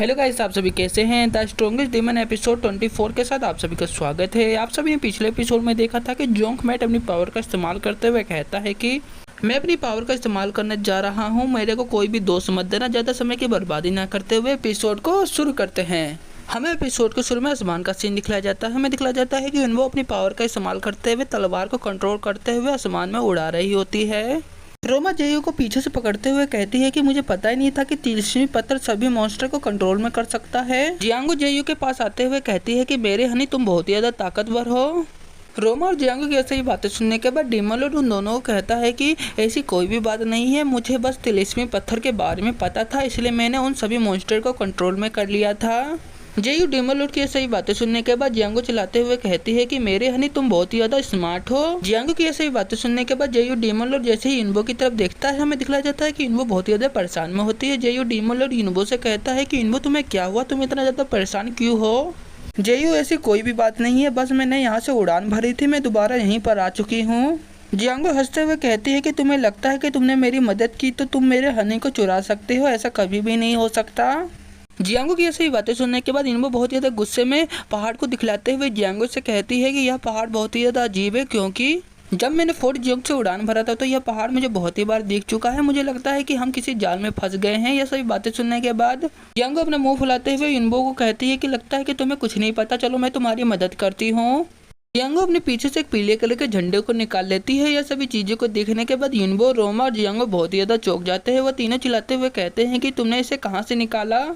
Hello guys, आप सभी कैसे हैं। द स्ट्रॉन्गेस्ट डीमन एपिसोड 24 के साथ आप सभी का स्वागत है। आप सभी ने पिछले एपिसोड में देखा था कि जोंक मैट अपनी पावर का इस्तेमाल करते हुए कहता है कि मैं अपनी पावर का इस्तेमाल करने जा रहा हूं, मेरे को कोई भी दोस्त मत देना। ज़्यादा समय की बर्बादी ना करते हुए एपिसोड को शुरू करते हैं। हमें एपिसोड के शुरू में आसमान का सीन दिखलाया जाता है। हमें दिखलाया जाता है कि वो अपनी पावर का इस्तेमाल करते हुए तलवार को कंट्रोल करते हुए आसमान में उड़ा रही होती है। रोमा जेयू को पीछे से पकड़ते हुए कहती है कि मुझे पता ही नहीं था कि तिलस्मी पत्थर सभी मॉन्स्टर को कंट्रोल में कर सकता है। जियांगो जेयू के पास आते हुए कहती है कि मेरे हनी तुम बहुत ही ज्यादा ताकतवर हो। रोमा और जियांगो की ऐसी बातें सुनने के बाद डीमन लॉर्ड उन दोनों को कहता है कि ऐसी कोई भी बात नहीं है, मुझे बस तिलस्मी पत्थर के बारे में पता था, इसलिए मैंने उन सभी मॉन्स्टर को कंट्रोल में कर लिया था। जेयू डीमन लॉर्ड की सही बातें सुनने के बाद जियांगो चिल्लाते हुए कहती है कि मेरे हनी तुम बहुत ही ज्यादा स्मार्ट हो। जियांगो की सही बातें सुनने के बाद जेयू डीमन लॉर्ड जैसे ही इन्वो की तरफ देखता है, हमें दिखलाया जाता है कि इन्वो बहुत ही ज्यादा परेशान में होती है। जेयू डीमन लॉर्ड इन्वो से कहता है कि इन्वो तुम्हें क्या हुआ, तुम इतना ज्यादा परेशान क्यों हो। जेयू ऐसी कोई भी बात नहीं है, बस मैंने यहाँ से उड़ान भरी थी, मैं दोबारा यहीं पर आ चुकी हूँ। जियांगो हंसते हुए कहती है कि तुम्हें लगता है कि तुमने मेरी मदद की तो तुम मेरे हनी को चुरा सकते हो, ऐसा कभी भी नहीं हो सकता। जियांगो की ऐसी बातें सुनने के बाद इन्वो बहुत ज़्यादा गुस्से में पहाड़ को दिखलाते हुए जियांगो से कहती है कि यह पहाड़ बहुत ही ज़्यादा अजीब है, क्योंकि जब मैंने फोर्ट जियोंग से उड़ान भरा था तो यह पहाड़ मुझे बहुत ही बार दिख चुका है। मुझे लगता है कि हम किसी जाल में फंस गए हैं। यह सभी बातें सुनने के बाद जियांगो अपना मुंह फुलाते हुए इन्वो को कहती है कि लगता है कि तुम्हें कुछ नहीं पता, चलो मैं तुम्हारी मदद करती हूँ। जियांगो अपने पीछे से एक पीले कलर के झंडे को निकाल लेती है। यह सभी चीज़ों को देखने के बाद इन्वो, रोमा और जियांगो बहुत ही ज़्यादा चौंक जाते हैं। वह तीनों चिल्लाते हुए कहते हैं कि तुमने इसे कहाँ से निकाला।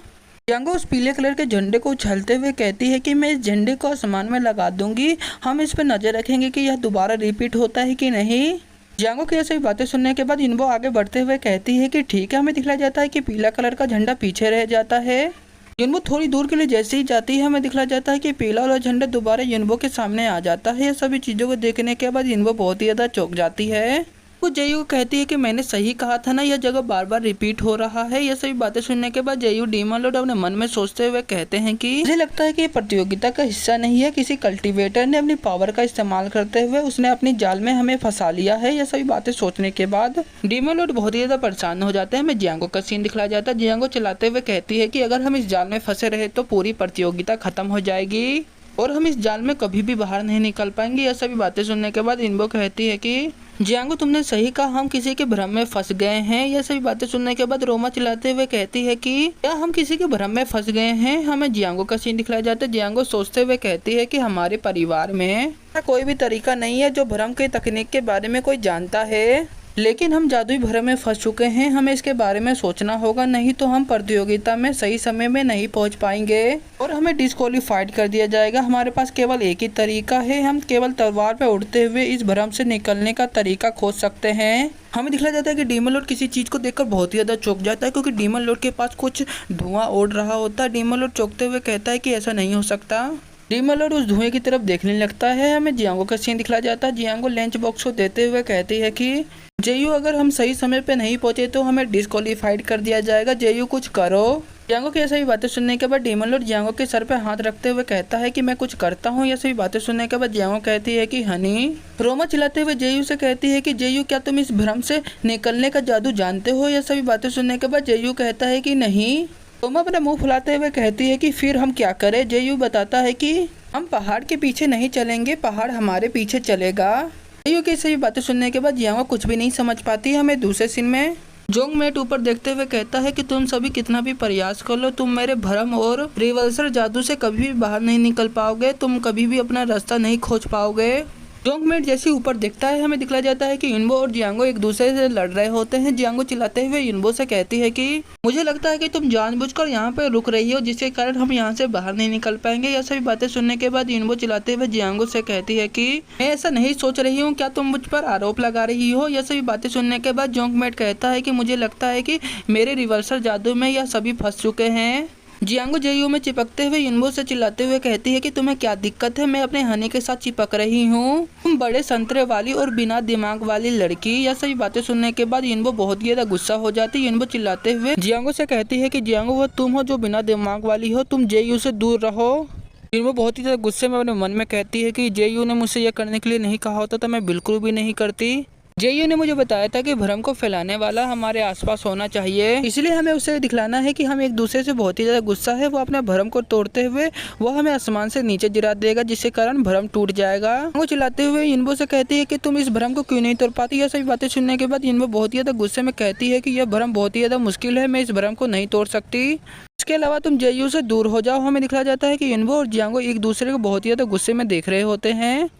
जियांगो उस पीले कलर के झंडे को उछालते हुए कहती है कि मैं इस झंडे को आसमान में लगा दूंगी, हम इस पर नजर रखेंगे कि यह दोबारा रिपीट होता है कि नहीं। जियांगो की ऐसी बातें सुनने के बाद इन्वो आगे बढ़ते हुए कहती है कि ठीक है। हमें दिखलाया जाता है कि पीला कलर का झंडा पीछे रह जाता है। इन्वो थोड़ी दूर के लिए जैसे ही जाती है, हमें दिखलाया जाता है कि पीला वाला झंडा दोबारा इन्वो के सामने आ जाता है। यह सभी चीज़ों को देखने के बाद इन्वो बहुत ही ज़्यादा चौंक जाती है। वो जेयू कहती है कि मैंने सही कहा था ना, यह जगह बार बार रिपीट हो रहा है। यह सभी बातें सुनने के बाद जेयू डीमन लॉर्ड अपने मन में सोचते हुए कहते हैं कि मुझे लगता है कि ये प्रतियोगिता का हिस्सा नहीं है, किसी कल्टीवेटर ने अपनी पावर का इस्तेमाल करते हुए उसने अपनी जाल में हमें फंसा लिया है। यह सभी बातें सोचने के बाद डीमन लॉर्ड बहुत ही ज्यादा परेशान हो जाते हैं। हमें जियांगो का सीन दिखलाया जाता है। जियांगो चलाते हुए कहती है कि अगर हम इस जाल में फंसे रहे तो पूरी प्रतियोगिता खत्म हो जाएगी और हम इस जाल में कभी भी बाहर नहीं निकल पाएंगे। यह सभी बातें सुनने के बाद इन्वो कहती है कि जियांगो तुमने सही कहा, हम किसी के भ्रम में फंस गए हैं। यह सभी बातें सुनने के बाद रोमा चिल्लाते हुए कहती है कि क्या हम किसी के भ्रम में फंस गए हैं। हमें जियांगो का सीन दिखलाया जाता है। जियांगो सोचते हुए कहती है कि हमारे परिवार में कोई भी तरीका नहीं है जो भ्रम के तकनीक के बारे में कोई जानता है, लेकिन हम जादुई भ्रम में फंस चुके हैं। हमें इसके बारे में सोचना होगा, नहीं तो हम प्रतियोगिता में सही समय में नहीं पहुंच पाएंगे और हमें डिस्क्वालीफाइड कर दिया जाएगा। हमारे पास केवल एक ही तरीका है, हम केवल तलवार पे उड़ते हुए इस भ्रम से निकलने का तरीका खोज सकते हैं। हमें दिखलाया जाता है कि डीमन लॉर्ड किसी चीज़ को देखकर बहुत ही ज़्यादा चौंक जाता है, क्योंकि डीमन लॉर्ड के पास कुछ धुआं उड़ रहा होता है। डीमन लॉर्ड चौंकते हुए कहता है कि ऐसा नहीं हो सकता। डीमन लॉर्ड उस धुएं की तरफ देखने लगता है। हमें जियांगो का सीन दिखलाया जाता है। जियांगो लंच बॉक्स को देते हुए कहती है कि जेयू अगर हम सही समय पे नहीं पहुंचे तो हमें डिस्क्वालीफाइड कर दिया जाएगा, जेयू कुछ करो। जियांगो की ऐसी बातें सुनने के बाद डीमन लॉर्ड जियांगो के सर पे हाथ रखते हुए कहता है कि मैं कुछ करता हूँ। ये सभी बातें सुनने के बाद जियांगो कहती है कि हनी। रोमा चिल्लाते हुए जेयू से कहती है कि जेयू क्या तुम इस भ्रम से निकलने का जादू जानते हो। यह सभी बातें सुनने के बाद जेयू कहता है कि नहीं। रोमा अपना मुंह फुलाते हुए कहती है कि फिर हम क्या करें। जेयू बताता है कि हम पहाड़ के पीछे नहीं चलेंगे, पहाड़ हमारे पीछे चलेगा। जेयू की सभी बातें सुनने के बाद जियांगो कुछ भी नहीं समझ पाती। हमें दूसरे सीन में जोंग मैट ऊपर देखते हुए कहता है कि तुम सभी कितना भी प्रयास कर लो, तुम मेरे भ्रम और रिवर्सल जादू से कभी भी बाहर नहीं निकल पाओगे, तुम कभी भी अपना रास्ता नहीं खोज पाओगे। जोंग मैट जैसे ऊपर देखता है, हमें दिखलाया जाता है कि इन्वो और जियांगो एक दूसरे से लड़ रहे होते हैं। जियांगो चिल्लाते हुए इन्वो से कहती है कि मुझे लगता है कि तुम जानबूझकर यहाँ पे रुक रही हो, जिसके कारण हम यहाँ से बाहर नहीं निकल पाएंगे। यह सभी बातें सुनने के बाद इन्वो चिल्लाते हुए जियांगो से कहती है कि मैं ऐसा नहीं सोच रही हूँ, क्या तुम मुझ पर आरोप लगा रही हो। यह सभी बातें सुनने के बाद जोंग मैट कहता है कि मुझे लगता है कि मेरे रिवर्सल जादू में यह सभी फंस चुके हैं। जियांगो जेयू में चिपकते हुए इन्वो से चिल्लाते हुए कहती है कि तुम्हें क्या दिक्कत है, मैं अपने हनी के साथ चिपक रही हूँ, तुम बड़े संतरे वाली और बिना दिमाग वाली लड़की। यह सभी बातें सुनने के बाद इन्वो बहुत ही ज्यादा गुस्सा हो जाती है। इन्वो चिल्लाते हुए जियांगो से कहती है कि जियांगो वो तुम हो जो बिना दिमाग वाली हो, तुम जेयू से दूर रहो। इन्वो बहुत ही ज्यादा गुस्से में अपने मन में कहती है कि जेयू ने मुझसे यह करने के लिए नहीं कहा होता तो मैं बिल्कुल भी नहीं करती। जेयू ने मुझे बताया था कि भ्रम को फैलाने वाला हमारे आसपास होना चाहिए, इसलिए हमें उसे दिखलाना है कि हम एक दूसरे से बहुत ही ज्यादा गुस्सा है। वो अपने भ्रम को तोड़ते हुए वो हमें आसमान से नीचे गिरा देगा, जिसके कारण भ्रम टूट जाएगा। वो चिल्लाते हुए यिनबो से कहती है कि तुम इस भ्रम को क्यों नहीं तोड़ पाती। यह सभी बातें सुनने के बाद यिनबो बहुत ही ज्यादा गुस्से में कहती है कि यह भ्रम बहुत ही ज्यादा मुश्किल है, मैं इस भ्रम को नहीं तोड़ सकती। इसके अलावा तुम जेयू से दूर हो जाओ। हमें दिखाया जाता है कि यिनबो और जियांगो एक दूसरे को बहुत ही ज्यादा गुस्से में देख रहे होते हैं।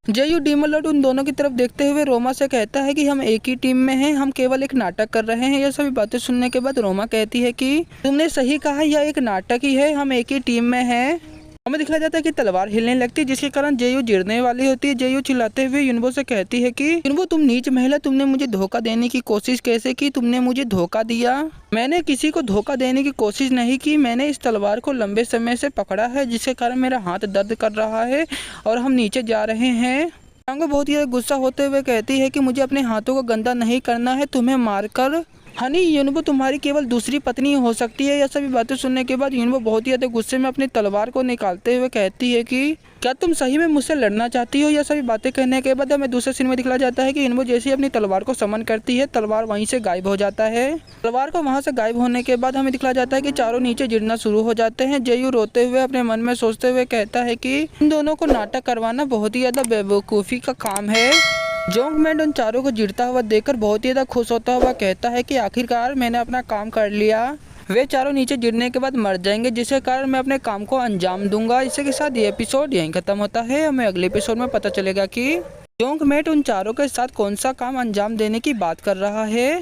जेयू डीमन लॉर्ड उन दोनों की तरफ देखते हुए रोमा से कहता है कि हम एक ही टीम में हैं, हम केवल एक नाटक कर रहे हैं। यह सभी बातें सुनने के बाद रोमा कहती है कि तुमने सही कहा, यह एक नाटक ही है, हम एक ही टीम में हैं। हमें दिखाया जाता है कि तलवार हिलने लगती है, जिसके कारण जेयू गिरने वाली होती है। जेयू चिल्लाते हुए युनबो से कहती है कि युनबो तुम नीच महिला, तुमने मुझे धोखा देने की कोशिश कैसे की, तुमने मुझे धोखा दिया। मैंने किसी को धोखा देने की कोशिश नहीं की, मैंने इस तलवार को लंबे समय से पकड़ा है, जिसके कारण मेरा हाथ दर्द कर रहा है और हम नीचे जा रहे हैं। जियांगो बहुत ही गुस्सा होते हुए कहती है कि मुझे अपने हाथों को गंदा नहीं करना है, तुम्हें मारकर हनी युनबो तुम्हारी केवल दूसरी पत्नी हो सकती है। यह सभी बातें सुनने के बाद युनबो बहुत ही ज्यादा गुस्से में अपनी तलवार को निकालते हुए कहती है कि क्या तुम सही में मुझसे लड़ना चाहती हो। यह सभी बातें कहने के बाद हमें दूसरे सीन में दिखाया जाता है कि युनबो जैसे ही अपनी तलवार को समन करती है, तलवार वहीं से गायब हो जाता है। तलवार को वहां से गायब होने के बाद हमें दिखाया जाता है कि चारों नीचे गिरना शुरू हो जाते हैं। जेयू रोते हुए अपने मन में सोचते हुए कहता है कि इन दोनों को नाटक करवाना बहुत ही ज्यादा बेवकूफ़ी का काम है। जोंगमैन उन चारों को गिरता हुआ देखकर बहुत ही ज्यादा खुश होता हुआ कहता है कि आखिरकार मैंने अपना काम कर लिया। वे चारों नीचे गिरने के बाद मर जाएंगे, जिसके कारण मैं अपने काम को अंजाम दूंगा। इसी के साथ ये एपिसोड यहीं खत्म होता है। हमें अगले एपिसोड में पता चलेगा कि जोंगमैन उन चारों के साथ कौन सा काम अंजाम देने की बात कर रहा है।